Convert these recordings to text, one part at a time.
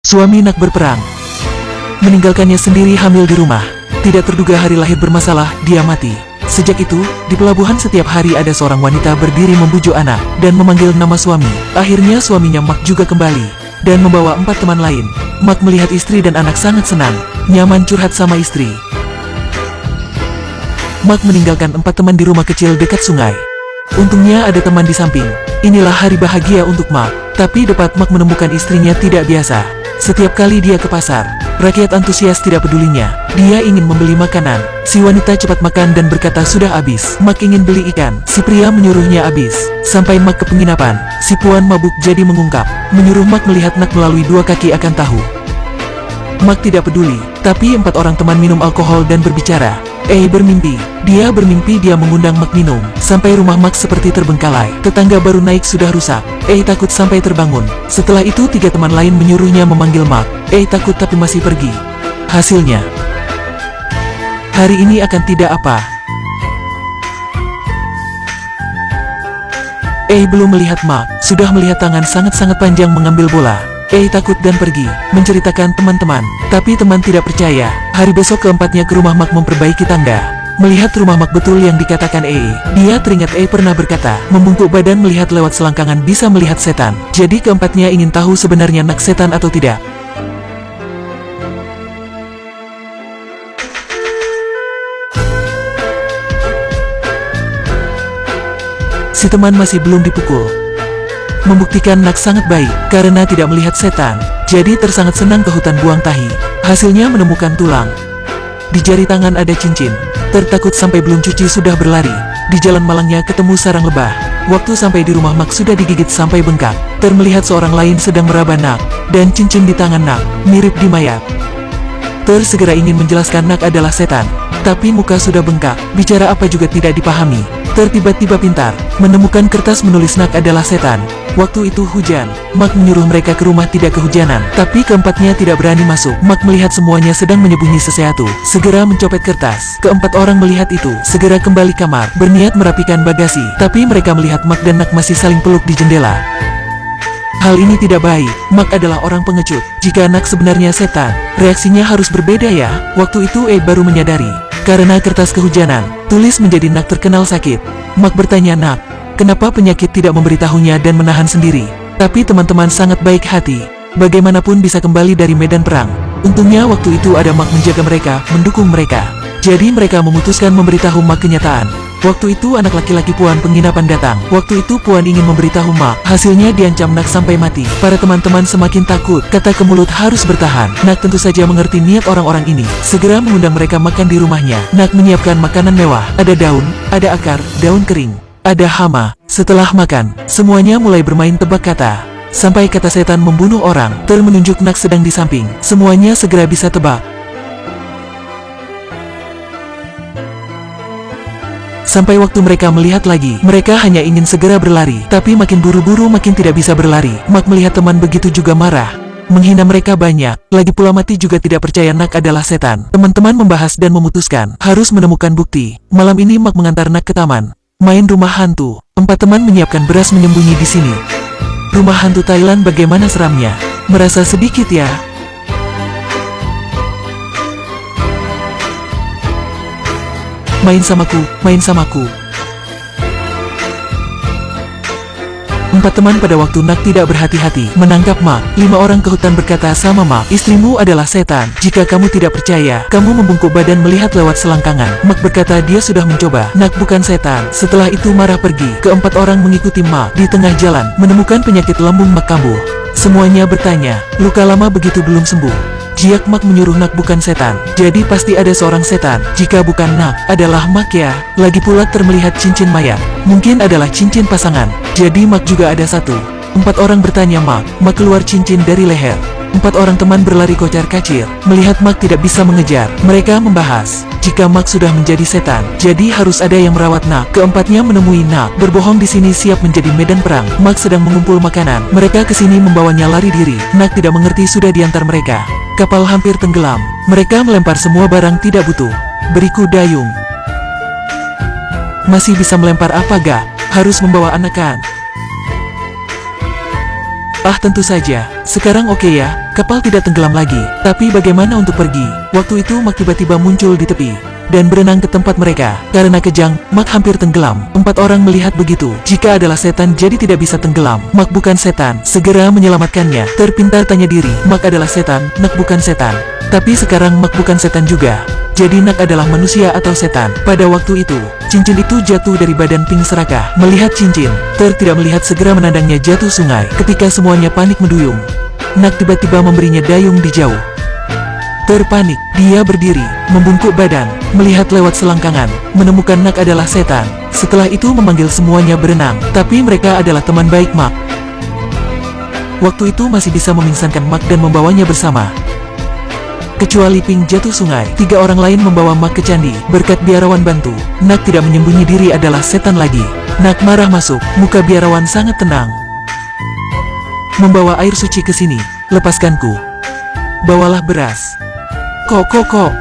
Suami Nak berperang, meninggalkannya sendiri hamil di rumah. Tidak terduga hari lahir bermasalah, dia mati. Sejak itu, di pelabuhan setiap hari ada seorang wanita berdiri membujuk anak, dan memanggil nama suami. Akhirnya suaminya Mak juga kembali, dan membawa 4 teman lain. Mak melihat istri dan anak sangat senang, nyaman curhat sama istri. Mak meninggalkan 4 teman di rumah kecil dekat sungai. Untungnya ada teman di samping. Inilah hari bahagia untuk Mak. Tapi dapat Mak menemukan istrinya tidak biasa. Setiap kali dia ke pasar, rakyat antusias tidak pedulinya. Dia ingin membeli makanan. Si wanita cepat makan dan berkata sudah habis. Mak ingin beli ikan. Si pria menyuruhnya habis. Sampai Mak ke penginapan, si puan mabuk jadi mengungkap, menyuruh Mak melihat Nak melalui 2 kaki akan tahu. Mak tidak peduli, tapi 4 orang teman minum alkohol dan berbicara. Bermimpi. Dia bermimpi dia mengundang Mak minum. Sampai rumah Mak seperti terbengkalai. Tetangga baru naik sudah rusak. Takut sampai terbangun. Setelah itu 3 teman lain menyuruhnya memanggil Mak. Takut tapi masih pergi. Hasilnya, hari ini akan tidak apa. Belum melihat Mak, sudah melihat tangan sangat-sangat panjang mengambil bola. Takut dan pergi, menceritakan teman-teman. Tapi teman tidak percaya. Hari besok keempatnya ke rumah Mak memperbaiki tangga. Melihat rumah Mak betul yang dikatakan dia teringat pernah berkata, membungkuk badan melihat lewat selangkangan bisa melihat setan. Jadi keempatnya ingin tahu sebenarnya Nak setan atau tidak. Si teman masih belum dipukul, membuktikan Nak sangat baik, karena tidak melihat setan. Jadi tersangat senang ke hutan buang tahi. Hasilnya menemukan tulang. Di jari tangan ada cincin. Tertakut sampai belum cuci sudah berlari. Di jalan malangnya ketemu sarang lebah. Waktu sampai di rumah Mak sudah digigit sampai bengkak. Termelihat seorang lain sedang meraba Nak. Dan cincin di tangan Nak, mirip di mayat. Segera ingin menjelaskan Nak adalah setan. Tapi muka sudah bengkak, bicara apa juga tidak dipahami. Tiba-tiba pintar, menemukan kertas menulis Nak adalah setan. Waktu itu hujan. Mak menyuruh mereka ke rumah tidak kehujanan. Tapi keempatnya tidak berani masuk. Mak melihat semuanya sedang menyembunyi sesuatu. Segera mencopet kertas. Keempat orang melihat itu, segera kembali kamar, berniat merapikan bagasi. Tapi mereka melihat Mak dan Nak masih saling peluk di jendela. Hal ini tidak baik. Mak adalah orang pengecut. Jika Nak sebenarnya setan, reaksinya harus berbeda ya. Waktu itu baru menyadari. Karena kertas kehujanan, tulis menjadi Nak terkenal sakit. Mak bertanya Nak, kenapa penyakit tidak memberitahunya dan menahan sendiri? Tapi teman-teman sangat baik hati. Bagaimanapun bisa kembali dari medan perang. Untungnya waktu itu ada Mak menjaga mereka, mendukung mereka. Jadi mereka memutuskan memberitahu Mak kenyataan. Waktu itu anak laki-laki Puan penginapan datang. Waktu itu Puan ingin memberitahu Mak. Hasilnya diancam Nak sampai mati. Para teman-teman semakin takut. Kata ke mulut harus bertahan. Nak tentu saja mengerti niat orang-orang ini. Segera mengundang mereka makan di rumahnya. Nak menyiapkan makanan mewah. Ada daun, ada akar, daun kering, ada hama. Setelah makan, semuanya mulai bermain tebak kata. Sampai kata setan membunuh orang. Menunjuk Nak sedang di samping. Semuanya segera bisa tebak. Sampai waktu mereka melihat lagi, mereka hanya ingin segera berlari. Tapi makin buru-buru makin tidak bisa berlari. Mak melihat teman begitu juga marah. Menghina mereka banyak. Lagi pula mati juga tidak percaya Nak adalah setan. Teman-teman membahas dan memutuskan harus menemukan bukti. Malam ini Mak mengantar Nak ke taman, main rumah hantu. 4 teman menyiapkan beras menyembunyi di sini. Rumah hantu Thailand bagaimana seramnya? Merasa sedikit ya? Main samaku, main samaku. 4 teman pada waktu Nak tidak berhati-hati menangkap Mak. 5 orang ke hutan berkata sama Mak, istrimu adalah setan. Jika kamu tidak percaya, kamu membungkuk badan melihat lewat selangkangan. Mak berkata dia sudah mencoba. Nak bukan setan. Setelah itu marah pergi. Keempat orang mengikuti Mak. Di tengah jalan, menemukan penyakit lambung Mak kambuh. Semuanya bertanya, luka lama begitu belum sembuh. Jiak Mak menyuruh Nak bukan setan. Jadi pasti ada seorang setan. Jika bukan Nak, adalah Mak ya. Lagi pula termelihat cincin mayat. Mungkin adalah cincin pasangan. Jadi Mak juga ada satu. 4 orang bertanya Mak. Mak keluar cincin dari leher. 4 orang teman berlari kocar-kacir. Melihat Mak tidak bisa mengejar, mereka membahas. Jika Mak sudah menjadi setan, jadi harus ada yang merawat Nak. Keempatnya menemui Nak berbohong di sini siap menjadi medan perang. Mak sedang mengumpul makanan. Mereka kesini membawanya lari diri. Nak tidak mengerti sudah diantar mereka. Kapal hampir tenggelam. Mereka melempar semua barang tidak butuh. Beriku dayung. Masih bisa melempar apa gak? Harus membawa anak kan? Ah, tentu saja. Sekarang oke ya, kapal tidak tenggelam lagi. Tapi bagaimana untuk pergi? Waktu itu Mak tiba-tiba muncul di tepi dan berenang ke tempat mereka. Karena kejang, Mak hampir tenggelam. 4 orang melihat begitu. Jika adalah setan jadi tidak bisa tenggelam. Mak bukan setan, segera menyelamatkannya. Terpintar tanya diri, Mak adalah setan, Nak bukan setan. Tapi sekarang Mak bukan setan juga. Jadi Nak adalah manusia atau setan. Pada waktu itu, cincin itu jatuh dari badan Pink serakah. Melihat cincin, Ter tidak melihat segera menandangnya jatuh sungai. Ketika semuanya panik menduyung, Nak tiba-tiba memberinya dayung di jauh. Terpanik, dia berdiri, membungkuk badan, melihat lewat selangkangan, menemukan Nak adalah setan. Setelah itu memanggil semuanya berenang, tapi mereka adalah teman baik Mak. Waktu itu masih bisa memingsankan Mak dan membawanya bersama. Kecuali Pink jatuh sungai, 3 orang lain membawa Mak ke candi. Berkat biarawan bantu, Nak tidak menyembunyi diri adalah setan lagi. Nak marah masuk, muka biarawan sangat tenang. Membawa air suci ke sini, lepaskanku. Bawalah beras. Kok.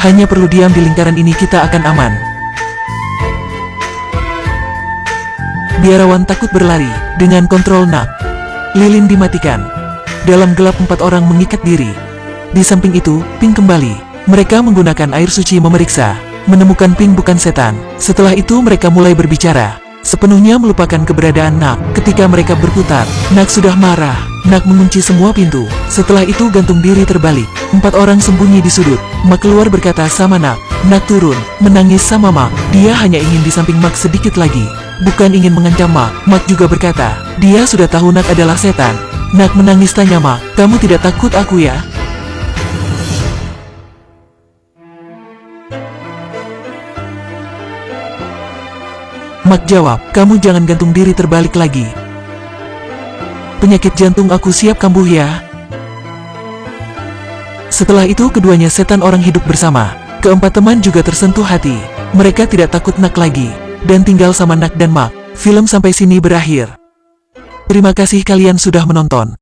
Hanya perlu diam di lingkaran ini kita akan aman. Biarawan takut berlari, dengan kontrol Nak. Lilin dimatikan. Dalam gelap 4 orang mengikat diri. Di samping itu, Pink kembali. Mereka menggunakan air suci memeriksa, menemukan Pink bukan setan. Setelah itu mereka mulai berbicara, sepenuhnya melupakan keberadaan Nak. Ketika mereka berputar, Nak sudah marah. Nak mengunci semua pintu. Setelah itu gantung diri terbalik. 4 orang sembunyi di sudut. Mak keluar berkata sama Nak. Nak turun, menangis sama Mak. Dia hanya ingin di samping Mak sedikit lagi, bukan ingin mengancam Mak. Mak juga berkata, dia sudah tahu Nak adalah setan. Nak menangis tanya Mak, kamu tidak takut aku ya? Mak jawab, kamu jangan gantung diri terbalik lagi. Penyakit jantung aku siap kambuh ya. Setelah itu keduanya setan orang hidup bersama. Keempat teman juga tersentuh hati. Mereka tidak takut Nak lagi, dan tinggal sama Nak dan Mak. Film sampai sini berakhir. Terima kasih kalian sudah menonton.